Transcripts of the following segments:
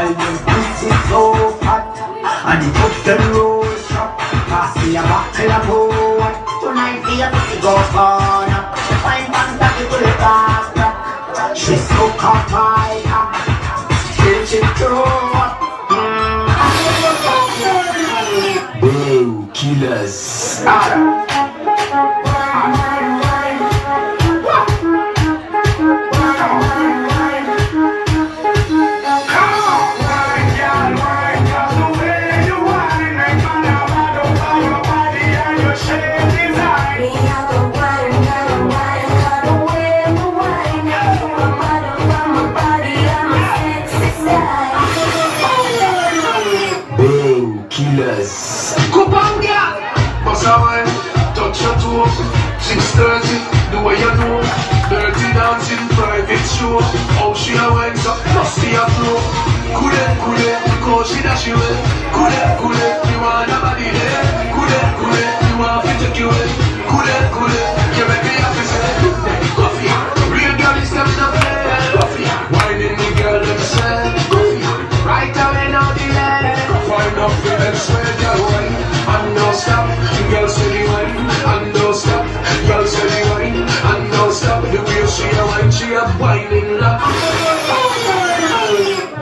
girl them pussy so fat, and the put them roll shop. Pass me a bottle of port. Tonight the pussy goes on up. Fine pants we pull it back. She's so hot, till she throw up. Boo, killers. Killers. Kupanga, pass a wine, touch your toe. 6:30, the way you know. Dirty dancing, private show. How she a wine, so musty a flow. Kule, because she dash you away. Kule, you want a body there. Kule, you want to take you away. Kule, you make me happy say. Coffee, real girl is coming up there. Coffee, whining the girl themselves. Coffee, right away now delay. Wind up with them swear girl wine and don't stop. The girl say the wine and don't stop. Girl say the wine and don't stop. The way she a wine, she a whining love.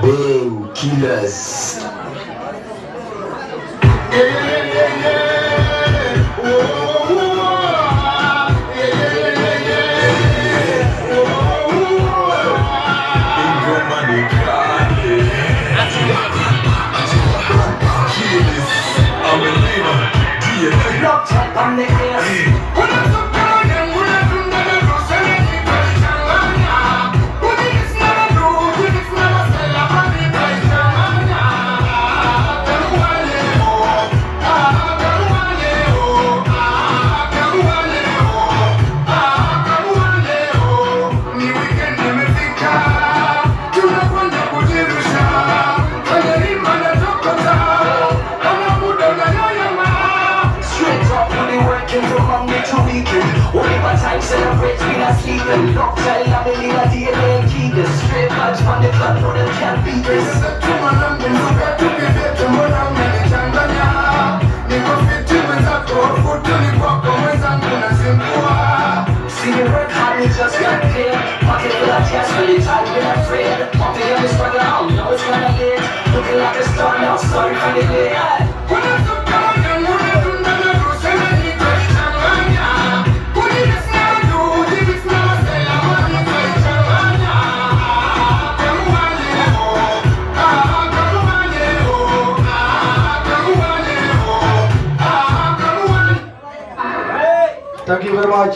Boo, killers. On the air. From Monday to weekend, only my time celebrates me not sleeping. Long time I believe I DNA and keep this. Straight vibes from the club, no them can't beat this. To my London, look at to be there to my London, Tanzania. Niko fiti wenzako, futu ni kwako, wenzangu na simpua. See me work hard, me just got paid. Pocket full of cash, really tired, been afraid. Pumping on this struggle, I don't know it's gonna late. Looking like a star now, sorry for the day. Thank you very much.